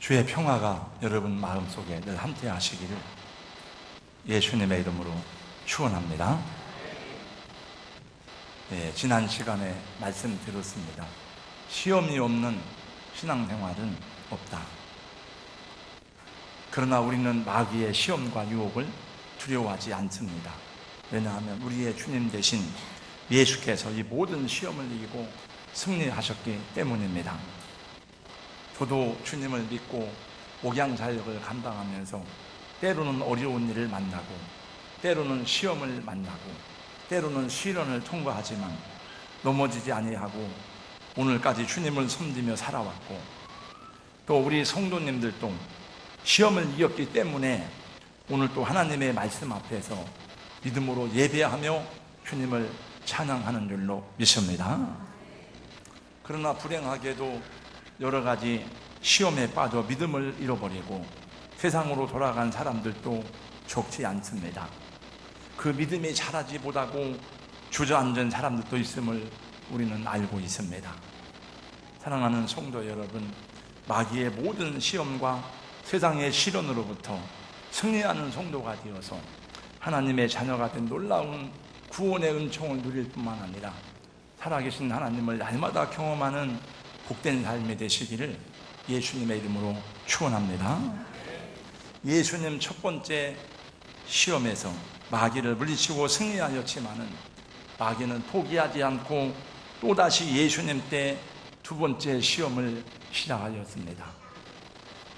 주의 평화가 여러분 마음속에 늘 함께 하시기를 예수님의 이름으로 축원합니다. 지난 시간에 말씀 드렸습니다. 시험이 없는 신앙생활은 없다. 그러나 우리는 마귀의 시험과 유혹을 두려워하지 않습니다. 왜냐하면 우리의 주님 되신 예수께서 이 모든 시험을 이기고 승리하셨기 때문입니다. 저도 주님을 믿고 목양사역을 감당하면서 때로는 어려운 일을 만나고 때로는 시험을 만나고 때로는 시련을 통과하지만 넘어지지 아니하고 오늘까지 주님을 섬기며 살아왔고, 또 우리 성도님들도 시험을 이겼기 때문에 오늘 또 하나님의 말씀 앞에서 믿음으로 예배하며 주님을 찬양하는 줄로 믿습니다. 그러나 불행하게도 여러 가지 시험에 빠져 믿음을 잃어버리고 세상으로 돌아간 사람들도 적지 않습니다. 그 믿음이 자라지 못하고 주저앉은 사람들도 있음을 우리는 알고 있습니다. 사랑하는 성도 여러분, 마귀의 모든 시험과 세상의 시련으로부터 승리하는 성도가 되어서 하나님의 자녀가 된 놀라운 구원의 은총을 누릴 뿐만 아니라 살아계신 하나님을 날마다 경험하는 복된 삶이 되시기를 예수님의 이름으로 축원합니다. 예수님 첫 번째 시험에서 마귀를 물리치고 승리하였지만은 마귀는 포기하지 않고 또다시 예수님 때 두 번째 시험을 시작하였습니다.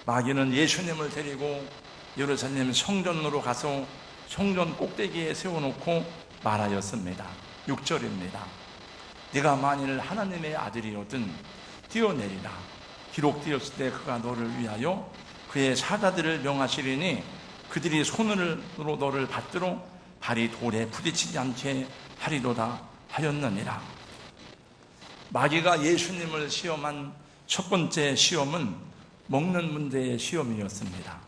마귀는 예수님을 데리고 예루살렘 성전으로 가서 성전 꼭대기에 세워놓고 말하였습니다. 6절입니다. 네가 만일 하나님의 아들이거든 뛰어내리라. 기록되었을 때 그가 너를 위하여 그의 사자들을 명하시리니 그들이 손으로 너를 받들어 발이 돌에 부딪히지 않게 하리로다 하였느니라. 마귀가 예수님을 시험한 첫 번째 시험은 먹는 문제의 시험이었습니다.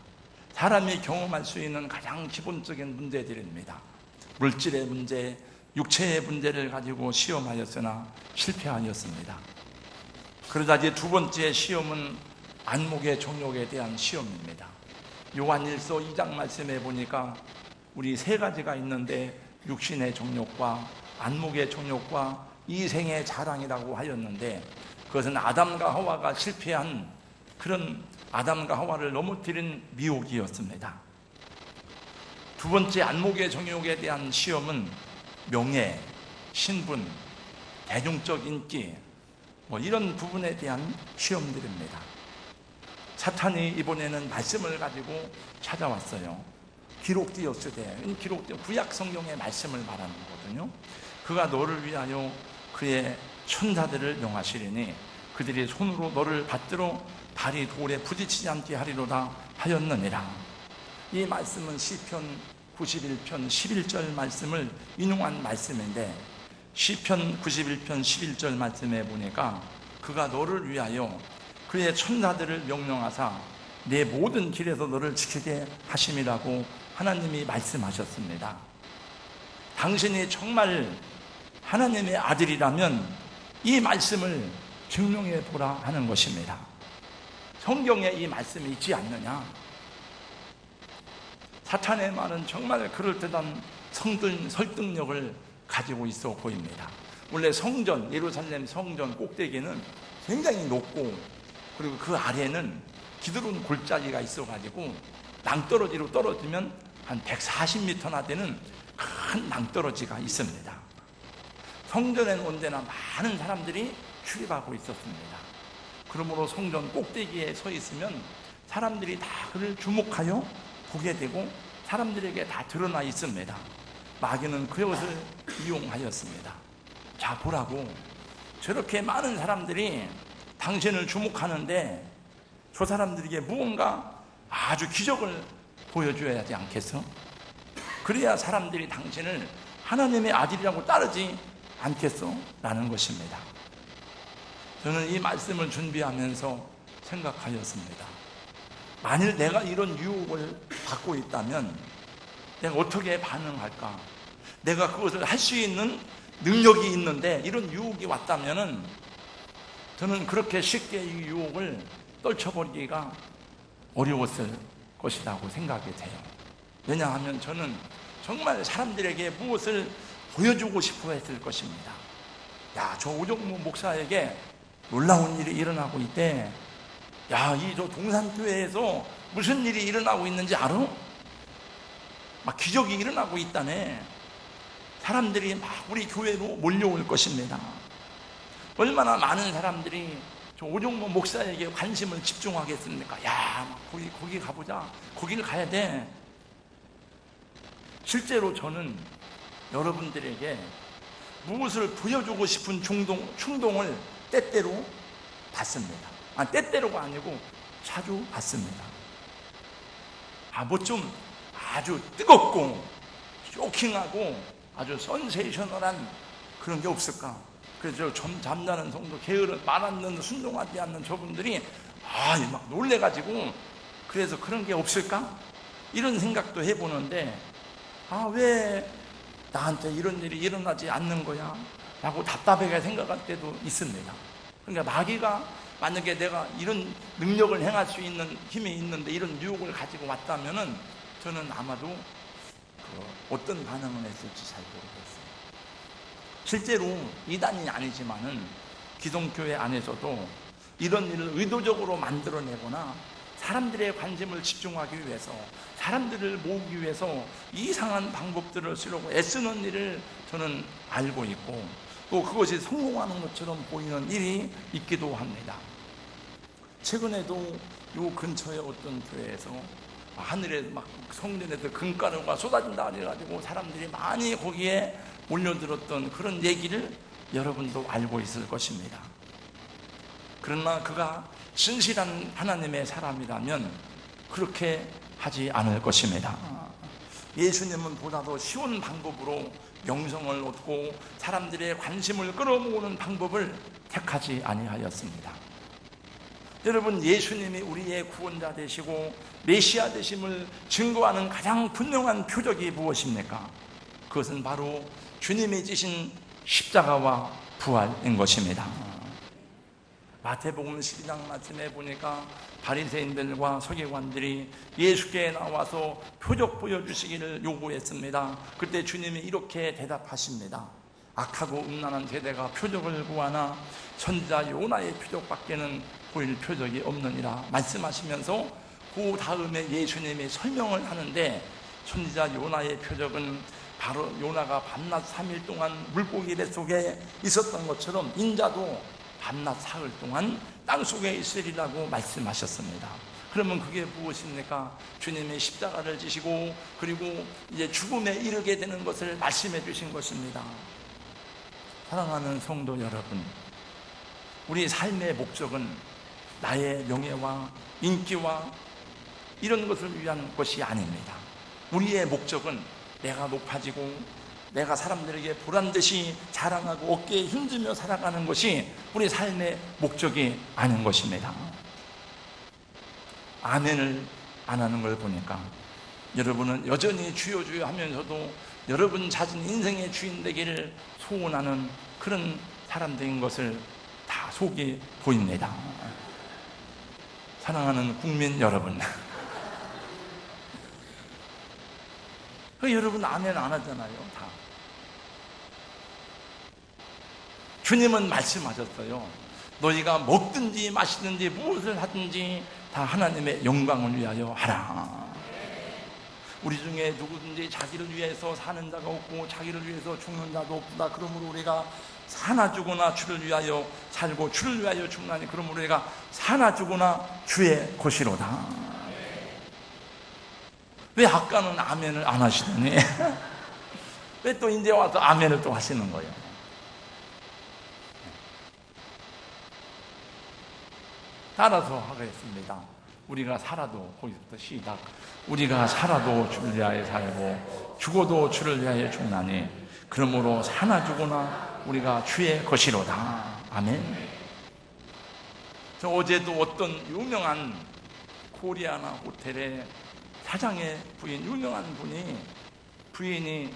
사람이 경험할 수 있는 가장 기본적인 문제들입니다. 물질의 문제, 육체의 문제를 가지고 시험하였으나 실패하였습니다. 그러자 이제 두 번째 시험은 안목의 정욕에 대한 시험입니다. 요한일서 2장 말씀에 보니까 우리 세 가지가 있는데 육신의 정욕과 안목의 정욕과 이생의 자랑이라고 하였는데, 그것은 아담과 하와가 실패한 그런 아담과 하와를 넘어뜨린 미혹이었습니다. 두 번째 안목의 정욕에 대한 시험은 명예, 신분, 대중적 인기, 이런 부분에 대한 시험들입니다. 사탄이 이번에는 말씀을 가지고 찾아왔어요. 기록되었으되, 구약 성경의 말씀을 말하는 거거든요. 그가 너를 위하여 그의 천사들을 명하시리니 그들이 손으로 너를 받들어 발이 돌에 부딪히지 않게 하리로다 하였느니라. 이 말씀은 시편 91편 11절 말씀을 인용한 말씀인데, 시편 91편 11절 말씀에 보니까 그가 너를 위하여 그의 천사들을 명령하사 내 모든 길에서 너를 지키게 하심이라고 하나님이 말씀하셨습니다. 당신이 정말 하나님의 아들이라면 이 말씀을 증명해 보라 하는 것입니다. 성경에 이 말씀이 있지 않느냐? 사탄의 말은 정말 그럴듯한 설득력을 가지고 있어 보입니다. 원래 성전, 예루살렘 성전 꼭대기는 굉장히 높고, 그리고 그 아래는 기드론 골짜기가 있어가지고 낭떠러지로 떨어지면 한 140m나 되는 큰 낭떠러지가 있습니다. 성전에는 언제나 많은 사람들이 출입하고 있었습니다. 그러므로 성전 꼭대기에 서 있으면 사람들이 다 그를 주목하여 보게 되고 사람들에게 다 드러나 있습니다. 마귀는 그것을 이용하였습니다. 자, 보라고, 저렇게 많은 사람들이 당신을 주목하는데 저 사람들에게 무언가 아주 기적을 보여줘야 하지 않겠어? 그래야 사람들이 당신을 하나님의 아들이라고 따르지 않겠어? 라는 것입니다. 저는 이 말씀을 준비하면서 생각하였습니다. 만일 내가 이런 유혹을 받고 있다면 내가 어떻게 반응할까? 내가 그것을 할 수 있는 능력이 있는데 이런 유혹이 왔다면은 저는 그렇게 쉽게 이 유혹을 떨쳐버리기가 어려웠을 것이라고 생각이 돼요. 왜냐하면 저는 정말 사람들에게 무엇을 보여주고 싶어 했을 것입니다. 야, 저 오정무 목사에게 놀라운 일이 일어나고 있대. 야, 이 저 동산교회에서 무슨 일이 일어나고 있는지 알아? 막 기적이 일어나고 있다네. 사람들이 막 우리 교회로 몰려올 것입니다. 얼마나 많은 사람들이 저 오정무 목사에게 관심을 집중하겠습니까? 야, 거기 가보자. 거기를 가야 돼. 실제로 저는 여러분들에게 무엇을 보여주고 싶은 충동을 때때로 받습니다. 때때로가 아니고 자주 받습니다. 뭐 좀 아주 뜨겁고 쇼킹하고 아주 센세이셔널한 그런 게 없을까? 그래서 잠자는 성도, 게으른 말 안 듣는 순종하지 않는 저분들이 막 놀래가지고 그래서 그런 게 없을까? 이런 생각도 해보는데 왜 나한테 이런 일이 일어나지 않는 거야? 라고 답답하게 생각할 때도 있습니다. 그러니까 마귀가 만약에 내가 이런 능력을 행할 수 있는 힘이 있는데 이런 유혹을 가지고 왔다면은 저는 아마도 어떤 반응을 했을지 잘 모르겠어요. 실제로 이단이 아니지만은 기독교회 안에서도 이런 일을 의도적으로 만들어내거나 사람들의 관심을 집중하기 위해서, 사람들을 모으기 위해서 이상한 방법들을 쓰려고 애쓰는 일을 저는 알고 있고, 또 그것이 성공하는 것처럼 보이는 일이 있기도 합니다. 최근에도 요 근처에 어떤 교회에서 하늘에 막 성전에서 금가루가 쏟아진다 그래가지고 사람들이 많이 거기에 몰려들었던 그런 얘기를 여러분도 알고 있을 것입니다. 그러나 그가 진실한 하나님의 사람이라면 그렇게 하지 않을 것입니다. 예수님은 보다 더 쉬운 방법으로 영성을 얻고 사람들의 관심을 끌어모으는 방법을 택하지 아니하였습니다. 여러분, 예수님이 우리의 구원자 되시고 메시아 되심을 증거하는 가장 분명한 표적이 무엇입니까? 그것은 바로 주님이 지신 십자가와 부활인 것입니다. 마태복음 12장 말씀에 보니까 바리새인들과 서기관들이 예수께 나와서 표적 보여주시기를 요구했습니다. 그때 주님이 이렇게 대답하십니다. 악하고 음란한 세대가 표적을 구하나 선지자 요나의 표적밖에는 보일 표적이 없느니라 말씀하시면서 그 다음에 예수님이 설명을 하는데, 선지자 요나의 표적은 바로 요나가 밤낮 3일 동안 물고기 뱃속에 있었던 것처럼 인자도 밤낮 사흘 동안 땅속에 있으리라고 말씀하셨습니다. 그러면 그게 무엇입니까? 주님이 십자가를 지시고 그리고 이제 죽음에 이르게 되는 것을 말씀해 주신 것입니다. 사랑하는 성도 여러분, 우리 삶의 목적은 나의 명예와 인기와 이런 것을 위한 것이 아닙니다. 우리의 목적은 내가 높아지고 내가 사람들에게 보란듯이 자랑하고 어깨에 힘주며 살아가는 것이 우리 삶의 목적이 아닌 것입니다. 아멘을 안 하는 걸 보니까 여러분은 여전히 주여 주여 하면서도 여러분 자신 인생의 주인 되기를 소원하는 그런 사람들인 것을 다 속이 보입니다. 사랑하는 국민 여러분, 여러분 아멘 안 하잖아요. 다 주님은 말씀하셨어요. 너희가 먹든지 마시든지 무엇을 하든지 다 하나님의 영광을 위하여 하라. 우리 중에 누구든지 자기를 위해서 사는 자가 없고 자기를 위해서 죽는 자도 없다. 그러므로 우리가 사나 죽으나 주를 위하여 살고 주를 위하여 죽나니 그러므로 우리가 사나 죽으나 주의 것이로다. 왜 아까는 아멘을 안 하시더니 왜 또 이제 와서 아멘을 또 하시는 거예요? 따라서 하겠습니다. 우리가 살아도, 거기서부터 시작. 우리가 살아도 주를 위하여 살고 죽어도 주를 위하여 죽나니 그러므로 사나 죽으나 우리가 주의 것이로다. 아멘. 저 어제도 어떤 유명한 코리아나 호텔의 사장의 부인, 유명한 분이 부인이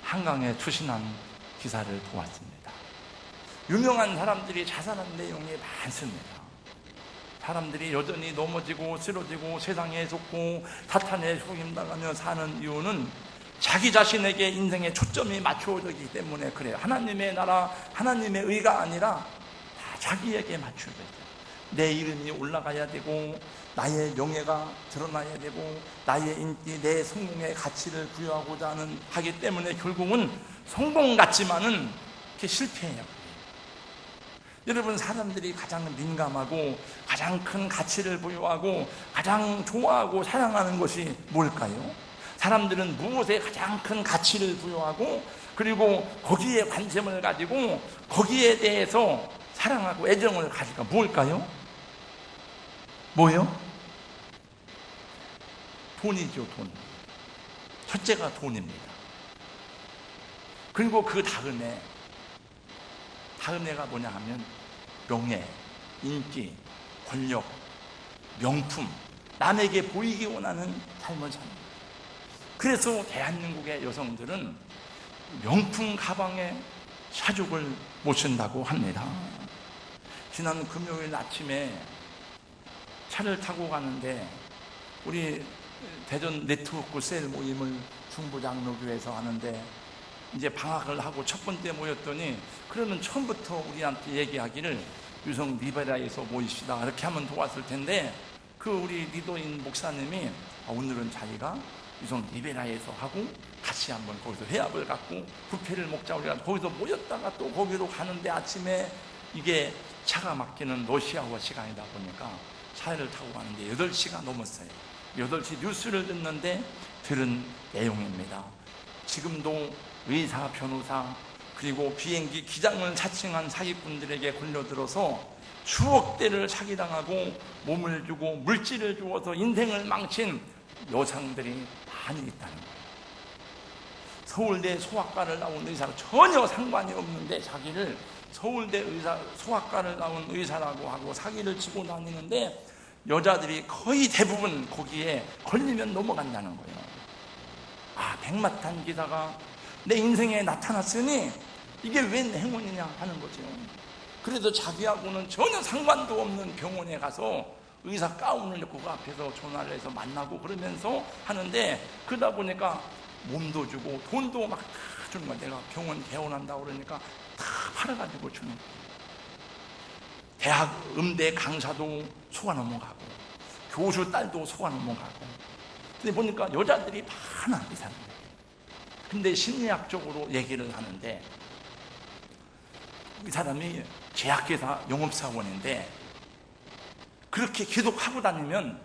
한강에 추신한 기사를 보았습니다. 유명한 사람들이 자살한 내용이 많습니다. 사람들이 여전히 넘어지고 쓰러지고 세상에 속고 사탄에 속임당하며 사는 이유는 자기 자신에게 인생의 초점이 맞추어져 있기 때문에 그래요. 하나님의 나라, 하나님의 의가 아니라 다 자기에게 맞추어져 있어요. 내 이름이 올라가야 되고 나의 명예가 드러나야 되고 나의 인기, 내 성공의 가치를 부여하고자 하기 때문에 결국은 성공 같지만은 그게 실패해요. 여러분, 사람들이 가장 민감하고 가장 큰 가치를 부여하고 가장 좋아하고 사랑하는 것이 뭘까요? 사람들은 무엇에 가장 큰 가치를 부여하고 그리고 거기에 관심을 가지고 거기에 대해서 사랑하고 애정을 가질까? 뭘까요? 뭐요? 돈이죠, 돈. 첫째가 돈입니다. 그리고 그 다음에가 뭐냐 하면 명예, 인기, 권력, 명품, 남에게 보이기 원하는 삶을 삽니다. 그래서 대한민국의 여성들은 명품 가방에 사족을 모신다고 합니다. 지난 금요일 아침에 차를 타고 가는데 우리 대전 네트워크 셀 모임을 중부장로교회에서 하는데 이제 방학을 하고 첫 번째 모였더니 그러면 처음부터 우리한테 얘기하기를 유성 리베라에서 모이시다 이렇게 하면 좋았을 텐데 그 우리 리더인 목사님이 오늘은 자기가 유성 리베라에서 하고 같이 한번 거기서 회합을 갖고 부패를 먹자 우리가 거기서 모였다가 또 거기로 가는데 아침에 이게 차가 막히는 러시아워 시간이다 보니까 차를 타고 가는데 8시가 넘었어요. 8시 뉴스를 듣는데 들은 내용입니다. 지금도 의사, 변호사 그리고 비행기 기장을 사칭한 사기꾼들에게 걸려들어서 수억 대를 사기당하고 몸을 주고 물질을 주어서 인생을 망친 여성들이 많이 있다는 거예요. 서울대 소아과를 나온 의사랑 전혀 상관이 없는데 자기를 서울대 소아과를 나온 의사라고 하고 사기를 치고 다니는데 여자들이 거의 대부분 거기에 걸리면 넘어간다는 거예요. 백마탄 기사가 내 인생에 나타났으니 이게 웬 행운이냐 하는 거죠. 그래서 자기하고는 전혀 상관도 없는 병원에 가서 의사 가운을 입고 그 앞에서 전화를 해서 만나고 그러면서 하는데 그러다 보니까 몸도 주고 돈도 막 다 주는 거야. 내가 병원 개원한다고 그러니까 다 팔아가지고 주는 거야. 대학 음대 강사도 속아 넘어가고 교수 딸도 속아 넘어가고. 근데 보니까 여자들이 많아 이 사람들. 근데 심리학적으로 얘기를 하는데 이 사람이 제약회사 영업사원인데 그렇게 계속 하고 다니면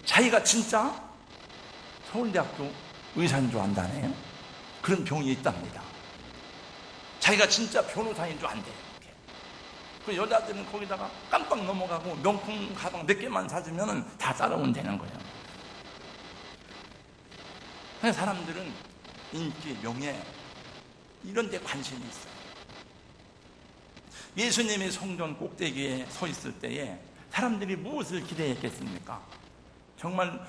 자기가 진짜 서울대학교 의사인 줄 안다네요. 그런 병이 있답니다. 자기가 진짜 변호사인 줄 안대요. 그 여자들은 거기다가 깜빡 넘어가고 명품 가방 몇 개만 사주면 다 따라온다는 거예요. 그래서 사람들은 인기, 명예 이런 데 관심이 있어요. 예수님이 성전 꼭대기에 서 있을 때에 사람들이 무엇을 기대했겠습니까? 정말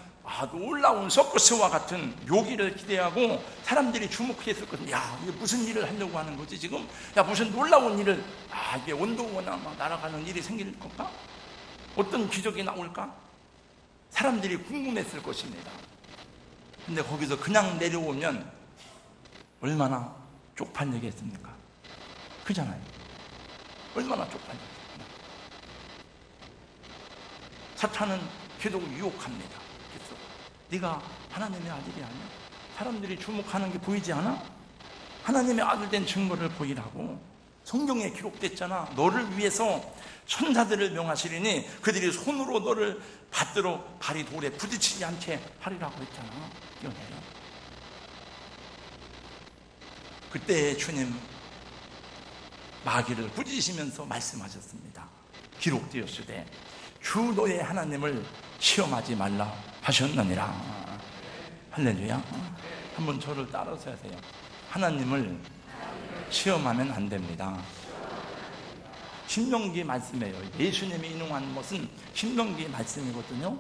놀라운 서커스와 같은 묘기를 기대하고 사람들이 주목했을 거든요. 야, 이게 무슨 일을 하려고 하는 거지 지금? 야, 무슨 놀라운 일을 이게 원동원아 막 날아가는 일이 생길 건가? 어떤 기적이 나올까? 사람들이 궁금했을 것입니다. 근데 거기서 그냥 내려오면 얼마나 쪽팔리겠습니까? 그잖아요. 얼마나 쪽팔리겠습니까? 사탄은 계속 유혹합니다. 그래서 네가 하나님의 아들이 아니야? 사람들이 주목하는 게 보이지 않아? 하나님의 아들 된 증거를 보이라고. 성경에 기록됐잖아. 너를 위해서 천사들을 명하시리니 그들이 손으로 너를 받들어 발이 돌에 부딪히지 않게 하리라고 했잖아. 이거네요. 그때 주님 마귀를 꾸짖으시면서 말씀하셨습니다. 기록되었으되 주 너의 하나님을 시험하지 말라 하셨느니라. 할렐루야. 한번 저를 따라서 하세요. 하나님을 시험하면 안 됩니다. 신명기 말씀이에요. 예수님이 인용한 것은 신명기 말씀이거든요.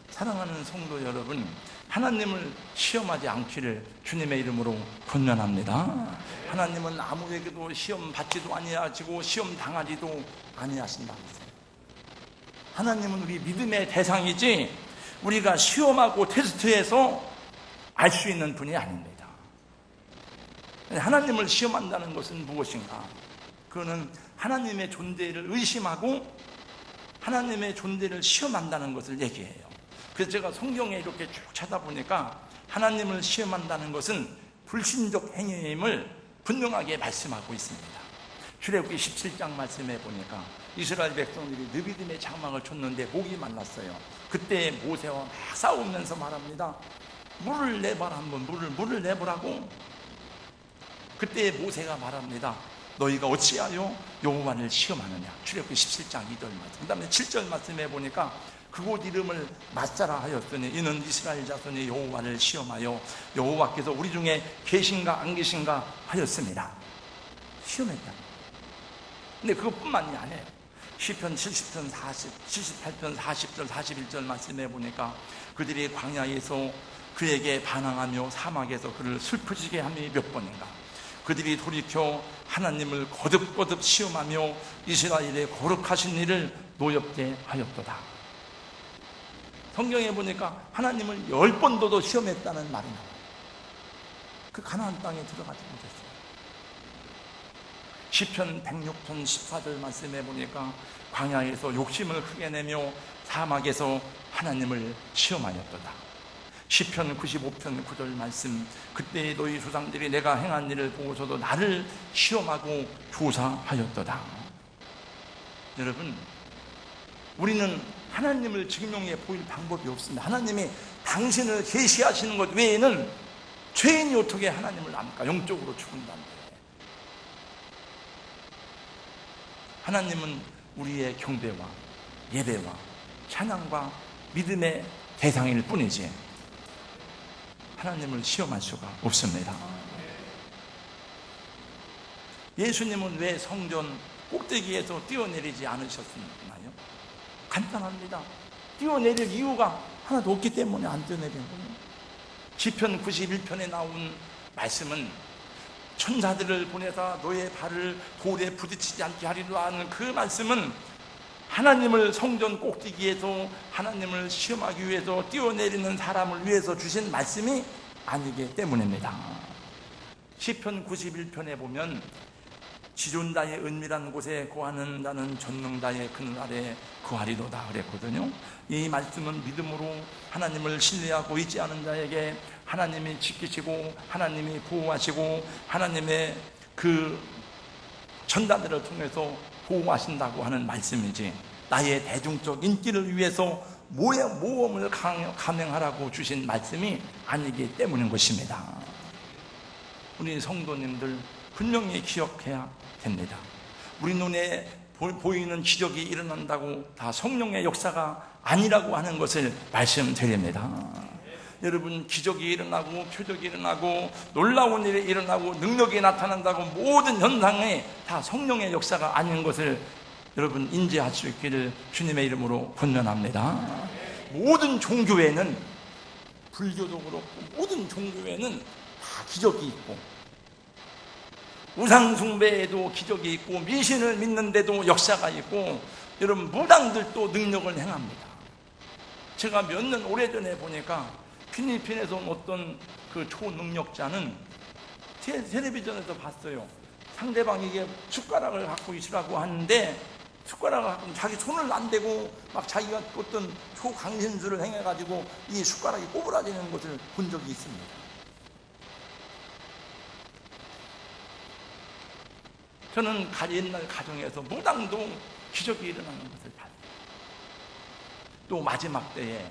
사랑하는 성도 여러분, 하나님을 시험하지 않기를 주님의 이름으로 권면합니다. 하나님은 아무에게도 시험 받지도 아니하시고 시험 당하지도 아니하신다. 하나님은 우리 믿음의 대상이지 우리가 시험하고 테스트해서 알 수 있는 분이 아닙니다. 하나님을 시험한다는 것은 무엇인가? 그거는 하나님의 존재를 의심하고 하나님의 존재를 시험한다는 것을 얘기해요. 그래서 제가 성경에 이렇게 쭉 찾아보니까 하나님을 시험한다는 것은 불신적 행위임을 분명하게 말씀하고 있습니다. 출애굽기 17장 말씀해 보니까 이스라엘 백성들이 느비딤의 장막을 쳤는데 목이 말랐어요. 그때 모세와 막 싸우면서 말합니다. 물을 내봐라. 한번 물을 내보라고. 그때 모세가 말합니다. 너희가 어찌하여 여호와를 시험하느냐. 출애굽기 17장 2절 말씀. 그 다음에 7절 말씀해 보니까 그곳 이름을 마사라 하였으니 이는 이스라엘 자손이 여호와를 시험하여 여호와께서 우리 중에 계신가 안 계신가 하였습니다. 시험했다. 근데 그것뿐만이 아니에요. 시편 70편 78편 40절 41절 말씀해 보니까 그들이 광야에서 그에게 반항하며 사막에서 그를 슬프지게 함이 몇 번인가. 그들이 돌이켜 하나님을 거듭거듭 시험하며 이스라엘의 거룩하신 일을 노엽게 하였도다. 성경에 보니까 하나님을 10번도 더 시험했다는 말이 나와요. 그 가나안 땅에 들어가지 못했어요. 시편 106편 14절 말씀해 보니까 광야에서 욕심을 크게 내며 사막에서 하나님을 시험하였도다. 시편 95편 9절 말씀, 그때 너희 조상들이 내가 행한 일을 보고서도 나를 시험하고 조사하였도다. 여러분, 우리는 하나님을 증명해 보일 방법이 없습니다. 하나님이 당신을 계시하시는 것 외에는 죄인이 어떻게 하나님을 압니까? 영적으로 죽은다는데. 하나님은 우리의 경배와 예배와 찬양과 믿음의 대상일 뿐이지 하나님을 시험할 수가 없습니다. 예수님은 왜 성전 꼭대기에서 뛰어내리지 않으셨나요? 간단합니다. 뛰어내릴 이유가 하나도 없기 때문에 안 뛰어내리는 거예요. 시편 91편에 나온 말씀은 천사들을 보내다 너의 발을 돌에 부딪히지 않게 하리라 하는 그 말씀은 하나님을 성전 꼭대기에서 하나님을 시험하기 위해서 뛰어내리는 사람을 위해서 주신 말씀이 아니기 때문입니다. 시편 91편에 보면 지존다의 은밀한 곳에 거하는 나는 전능다의 그늘 아래 거하리로다 그랬거든요. 이 말씀은 믿음으로 하나님을 신뢰하고 있지 않은 자에게 하나님이 지키시고 하나님이 보호하시고 하나님의 그 전단들을 통해서 보호하신다고 하는 말씀이지 나의 대중적 인기를 위해서 모험을 감행하라고 주신 말씀이 아니기 때문인 것입니다. 우리 성도님들 분명히 기억해야 됩니다. 우리 눈에 보이는 기적이 일어난다고 다 성령의 역사가 아니라고 하는 것을 말씀드립니다. 여러분, 기적이 일어나고 표적이 일어나고 놀라운 일이 일어나고 능력이 나타난다고 모든 현상에 다 성령의 역사가 아닌 것을 여러분 인지할 수 있기를 주님의 이름으로 권면합니다. 모든 종교에는, 불교도 그렇고 모든 종교에는 다 기적이 있고 우상숭배에도 기적이 있고 미신을 믿는데도 역사가 있고 여러분 무당들도 능력을 행합니다. 제가 몇 년 오래전에 보니까 필리핀에서 온 어떤 그 초능력자는 텔레비전에서 봤어요. 상대방에게 숟가락을 갖고 있으라고 하는데 숟가락을 갖고 자기 손을 안 대고 막 자기가 어떤 초강신술을 행해가지고 이 숟가락이 꼬부라지는 것을 본 적이 있습니다. 저는 옛날 가정에서 무당도 기적이 일어나는 것을 봤어요. 또 마지막 때에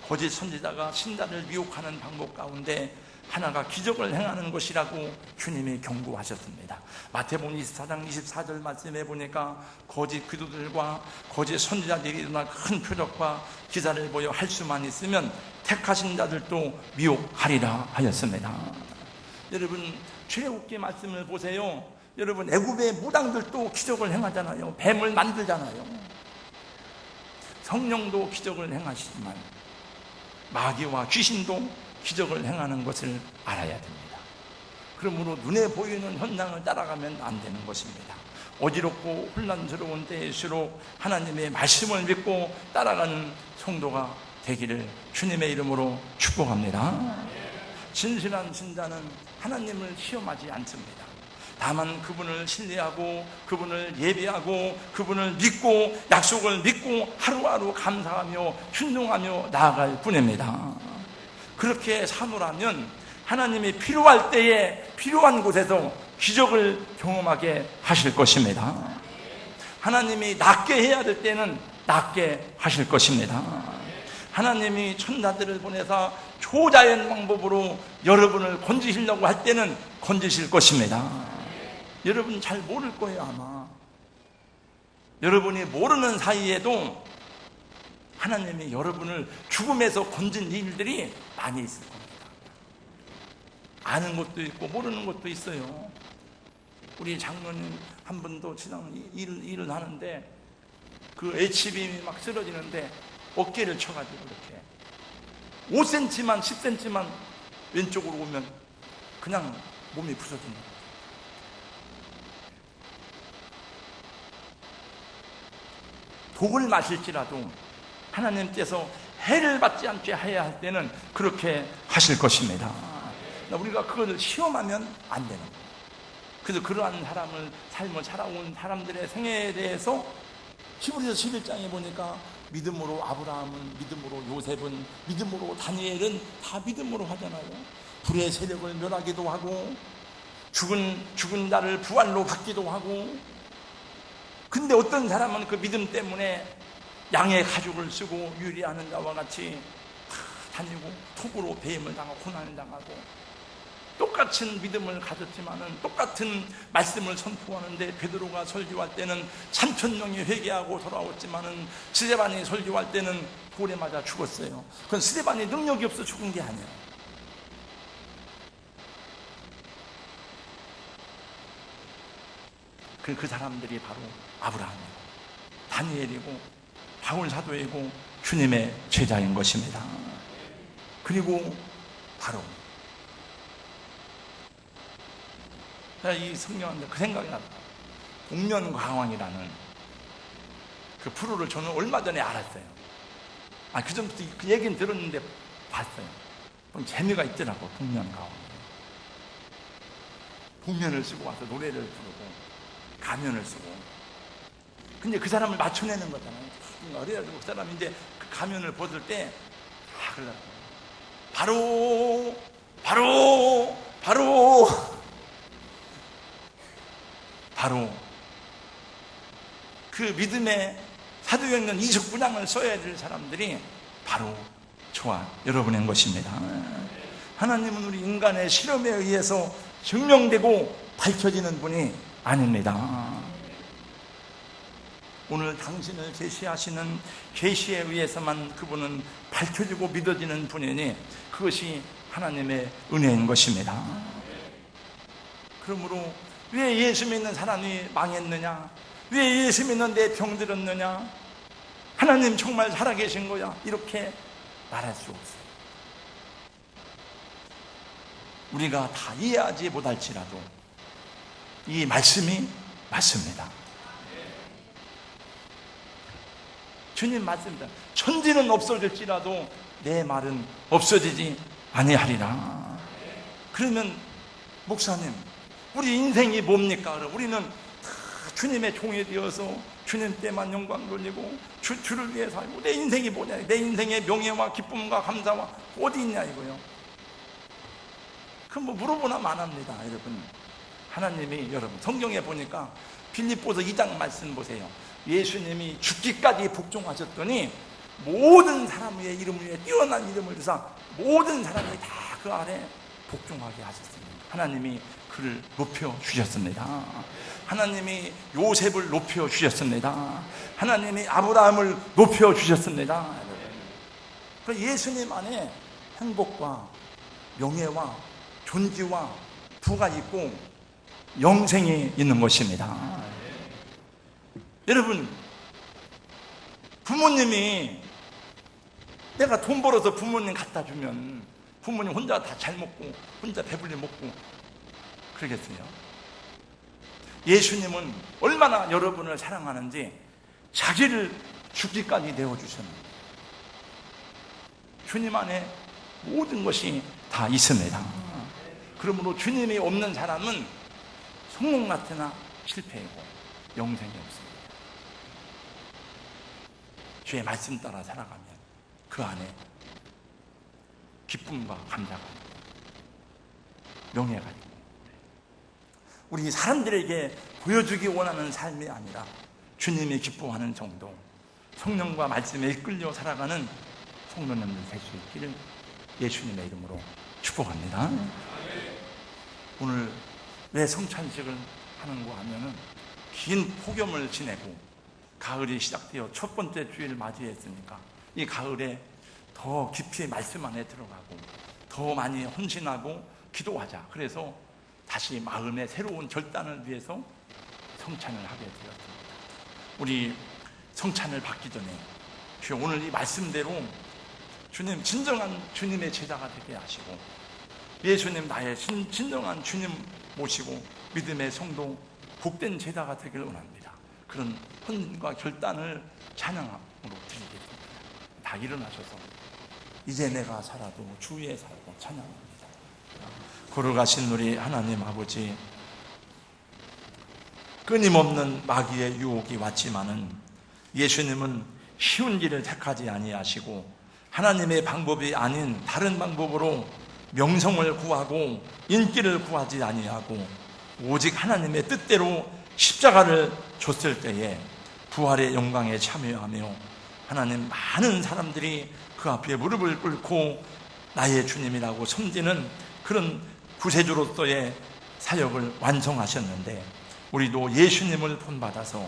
거짓 선지자가 신자를 미혹하는 방법 가운데 하나가 기적을 행하는 것이라고 주님이 경고하셨습니다. 마태복음 24장 24절 말씀해 보니까 거짓 기도들과 거짓 선지자들이 일어나 큰 표적과 기사를 보여 할 수만 있으면 택하신 자들도 미혹하리라 하였습니다. 여러분, 출애굽기 말씀을 보세요. 여러분, 애굽의 무당들도 기적을 행하잖아요. 뱀을 만들잖아요. 성령도 기적을 행하시지만 마귀와 귀신도 기적을 행하는 것을 알아야 됩니다. 그러므로 눈에 보이는 현상을 따라가면 안 되는 것입니다. 어지럽고 혼란스러운 때일수록 하나님의 말씀을 믿고 따라가는 성도가 되기를 주님의 이름으로 축복합니다. 진실한 신자는 하나님을 시험하지 않습니다. 다만 그분을 신뢰하고 그분을 예배하고 그분을 믿고 약속을 믿고 하루하루 감사하며 순종하며 나아갈 뿐입니다. 그렇게 사노라면 하나님이 필요할 때에 필요한 곳에서 기적을 경험하게 하실 것입니다. 하나님이 낫게 해야 될 때는 낫게 하실 것입니다. 하나님이 천사들을 보내서 초자연 방법으로 여러분을 건지시려고 할 때는 건지실 것입니다. 여러분 잘 모를 거예요. 아마 여러분이 모르는 사이에도 하나님이 여러분을 죽음에서 건진 일들이 많이 있을 겁니다. 아는 것도 있고 모르는 것도 있어요. 우리 장로님 한 분도 지난 일을 하는데 그 HBM이 막 쓰러지는데 어깨를 쳐가지고 이렇게 5cm만 10cm만 왼쪽으로 오면 그냥 몸이 부서집니다. 독을 마실지라도 하나님께서 해를 받지 않게 해야 할 때는 그렇게 하실 것입니다. 우리가 그걸 시험하면 안 되는 거예요. 그래서 그러한 삶을 살아온 사람들의 생애에 대해서 히브리서 11장에 보니까 믿음으로 아브라함은, 믿음으로 요셉은, 믿음으로 다니엘은 다 믿음으로 하잖아요. 불의 세력을 멸하기도 하고 죽은 자를 부활로 받기도 하고. 근데 어떤 사람은 그 믿음 때문에 양의 가죽을 쓰고 유리하는 자와 같이 다니고 톱으로 배임을 당하고 고난을 당하고, 똑같은 믿음을 가졌지만은 똑같은 말씀을 선포하는데 베드로가 설교할 때는 3,000명이 회개하고 돌아왔지만은 스데반이 설교할 때는 돌에 맞아 죽었어요. 그건 스데반이 능력이 없어 죽은 게 아니에요. 그 사람들이 바로 아브라함이고 다니엘이고 바울 사도이고 주님의 제자인 것입니다. 그리고 바로 이 성경한테 그 생각이 났다. 복면가왕이라는 그 프로를 저는 얼마 전에 알았어요. 그 전부터 그 얘기는 들었는데 봤어요. 좀 재미가 있더라고. 복면가왕. 복면을 쓰고 와서 노래를 부르고 가면을 쓰고. 근데 그 사람을 맞춰내는 거잖아요. 그래가지고 그 사람이 이제 그 가면을 벗을 때 그러더라고요. 바로 그 믿음의 사도행전 29장을 써야 될 사람들이 바로 저와 여러분인 것입니다. 하나님은 우리 인간의 실험에 의해서 증명되고 밝혀지는 분이 아닙니다. 오늘 당신을 계시하시는 계시에 의해서만 그분은 밝혀지고 믿어지는 분이니 그것이 하나님의 은혜인 것입니다. 그러므로 왜 예수 믿는 사람이 망했느냐? 왜 예수 믿는데 병들었느냐? 하나님 정말 살아계신 거야? 이렇게 말할 수 없어요. 우리가 다 이해하지 못할지라도 이 말씀이 맞습니다. 주님 맞습니다. 천지는 없어질지라도 내 말은 없어지지 아니하리라. 그러면 목사님, 우리 인생이 뭡니까? 그럼 우리는 주님의 종이 되어서 주님 때만 영광 돌리고 주를 위해 살고, 내 인생이 뭐냐? 내 인생의 명예와 기쁨과 감사와 어디 있냐 이거요. 그럼 뭐 물어보나 마납니다. 여러분, 하나님이 여러분 성경에 보니까 빌립보서 2장 말씀 보세요. 예수님이 죽기까지 복종하셨더니 모든 사람의 이름 위에 뛰어난 이름을 주사 모든 사람이 다 그 아래 복종하게 하셨습니다. 하나님이 그를 높여주셨습니다. 하나님이 요셉을 높여주셨습니다. 하나님이 아브라함을 높여주셨습니다. 예수님 안에 행복과 명예와 존귀와 부가 있고 영생이 있는 것입니다. 여러분, 부모님이 내가 돈 벌어서 부모님 갖다 주면 부모님 혼자 다 잘 먹고 혼자 배불리 먹고 그러겠어요? 예수님은 얼마나 여러분을 사랑하는지 자기를 죽기까지 내어주셨습니다. 주님 안에 모든 것이 다 있습니다. 그러므로 주님이 없는 사람은 성령 같으나 실패이고 영생이 없습니다. 주의 말씀 따라 살아가면 그 안에 기쁨과 감사가 있고 명예가 있고, 우리 사람들에게 보여주기 원하는 삶이 아니라 주님이 기뻐하는 정도, 성령과 말씀에 이끌려 살아가는 성도님들 될 수 있기를 예수님의 이름으로 축복합니다. 오늘 왜 성찬식을 하는가 하면은 긴 폭염을 지내고 가을이 시작되어 첫 번째 주일을 맞이했으니까 이 가을에 더 깊이 말씀 안에 들어가고 더 많이 헌신하고 기도하자. 그래서 다시 마음의 새로운 결단을 위해서 성찬을 하게 되었습니다. 우리 성찬을 받기 전에 주여 오늘 이 말씀대로 주님, 진정한 주님의 제자가 되게 하시고 예수님 나의 진정한 주님 모시고 믿음의 성도 복된 제자가 되기를 원합니다. 그런 헌과 결단을 찬양으로 드리겠습니다. 다 일어나셔서 이제 내가 살아도 주의 살고 찬양합니다. 걸어가신 우리 하나님 아버지, 끊임없는 마귀의 유혹이 왔지만은 예수님은 쉬운 길을 택하지 아니하시고 하나님의 방법이 아닌 다른 방법으로 명성을 구하고 인기를 구하지 아니하고 오직 하나님의 뜻대로 십자가를 줬을 때에 부활의 영광에 참여하며 하나님 많은 사람들이 그 앞에 무릎을 꿇고 나의 주님이라고 섬기는 그런 구세주로서의 사역을 완성하셨는데, 우리도 예수님을 본받아서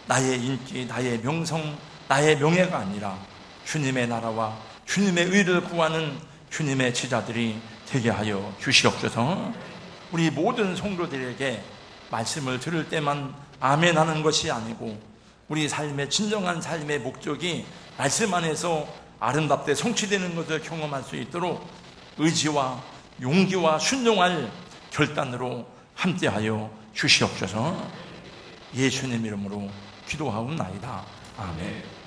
나의 인기, 나의 명성, 나의 명예가 아니라 주님의 나라와 주님의 의를 구하는 주님의 제자들이 되게 하여 주시옵소서. 우리 모든 성도들에게 말씀을 들을 때만 아멘 하는 것이 아니고 우리 삶의 진정한 삶의 목적이 말씀 안에서 아름답게 성취되는 것을 경험할 수 있도록 의지와 용기와 순종할 결단으로 함께하여 주시옵소서. 예수님 이름으로 기도하옵나이다. 아멘.